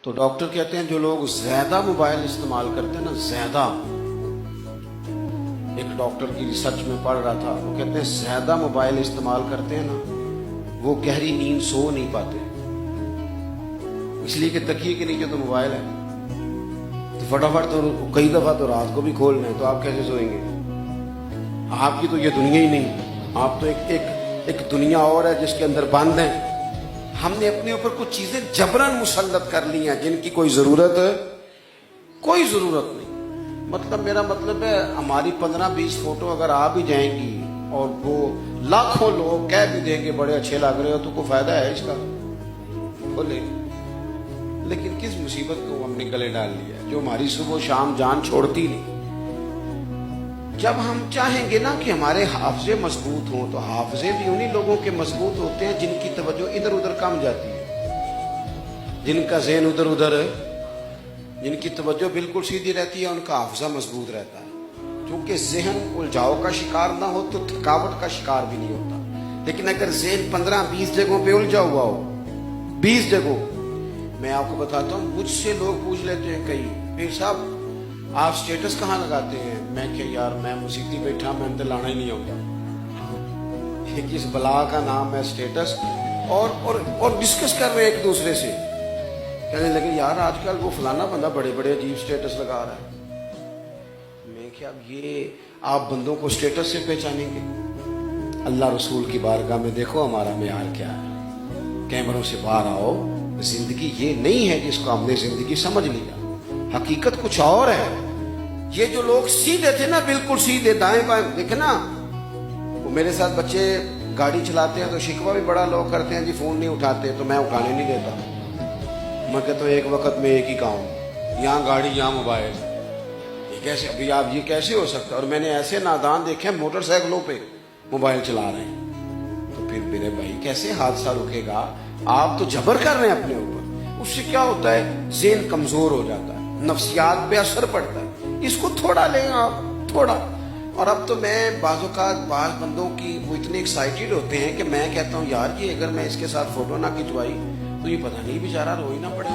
تو ڈاکٹر کہتے ہیں جو لوگ زیادہ موبائل استعمال کرتے ہیں نا، زیادہ، ایک ڈاکٹر کی ریسرچ میں پڑھ رہا تھا، وہ کہتے ہیں زیادہ موبائل استعمال کرتے ہیں نا، وہ گہری نیند سو نہیں پاتے، اس لیے کہ تکیے کے نیچے تو موبائل ہے، تو فٹافٹ تو کئی دفعہ تو رات کو بھی کھول لیں تو آپ کیسے سوئیں گے؟ آپ کی تو یہ دنیا ہی نہیں، آپ تو ایک دنیا اور ہے جس کے اندر بند ہیں۔ ہم نے اپنے اوپر کچھ چیزیں جبراً مسلط کر لی ہیں جن کی کوئی ضرورت نہیں۔ مطلب میرا مطلب ہے ہماری 15-20 فوٹو اگر آ بھی جائیں گی اور وہ لاکھوں لوگ کہہ بھی دیں گے بڑے اچھے لگ رہے ہو تو کوئی فائدہ ہے اس کا؟ بولے، لیکن کس مصیبت کو ہم نے گلے ڈال لیا جو ہماری صبح و شام جان چھوڑتی نہیں۔ جب ہم چاہیں گے نا کہ ہمارے حافظے مضبوط ہوں تو حافظے بھی انہی لوگوں کے مضبوط ہوتے ہیں جن کی توجہ ادھر ادھر کم جاتی ہے، جن کا ذہن ادھر ادھر، جن کی توجہ بالکل سیدھی رہتی ہے، ان کا حافظہ مضبوط رہتا ہے۔ کیونکہ ذہن الجھاؤ کا شکار نہ ہو تو تھکاوٹ کا شکار بھی نہیں ہوتا، لیکن اگر ذہن 15-20 جگہوں پہ الجھا ہوا ہو، 20 جگہوں، میں آپ کو بتاتا ہوں، مجھ سے لوگ پوچھ لیتے ہیں کئی، پھر صاحب آپ سٹیٹس کہاں لگاتے ہیں؟ میں کہ یار میں مسیتی بیٹھا، میں تو لانا ہی نہیں ہوتا، کس بلا کا نام ہے سٹیٹس، اور ڈسکس کر رہے ہیں ایک دوسرے سے، کہنے لگے یار آج کل وہ فلانا بندہ بڑے بڑے عجیب سٹیٹس لگا رہا ہے۔ میں کہ اب یہ آپ بندوں کو سٹیٹس سے پہچانیں گے؟ اللہ رسول کی بارگاہ میں دیکھو ہمارا معیار کیا ہے، کیمروں سے باہر آؤ، زندگی یہ نہیں ہے جس کو ہم نے زندگی سمجھ لیا، حقیقت کچھ اور ہے۔ یہ جو لوگ سیدھے تھے نا، بالکل سیدھے دائیں بائیں، دیکھیں نا، وہ میرے ساتھ بچے گاڑی چلاتے ہیں تو شکوہ بھی بڑا لوگ کرتے ہیں جی فون نہیں اٹھاتے، تو میں اٹھانے نہیں دیتا، میں کہتا ہوں ایک وقت میں ایک ہی کام، یہاں گاڑی یہاں موبائل، یہ کیسے ابھی آپ یہ کیسے ہو سکتا؟ اور میں نے ایسے نادان دیکھے موٹر سائیکلوں پہ موبائل چلا رہے ہیں، تو پھر میرے بھائی کیسے حادثہ رکے گا؟ آپ تو جبر کر رہے ہیں اپنے اوپر، اس سے کیا ہوتا ہے؟ ذہن کمزور ہو جاتا ہے، نفسیات پہ اثر پڑتا ہے۔ اس کو تھوڑا لیں آپ، تھوڑا۔ اور اب تو میں بعض اوقات بعض بندوں کی وہ اتنے ایکسائٹیڈ ہوتے ہیں کہ میں کہتا ہوں یار یہ اگر میں اس کے ساتھ فوٹو نہ کھنچوائی تو یہ پتہ نہیں بیچارہ رو ہی نہ پڑے۔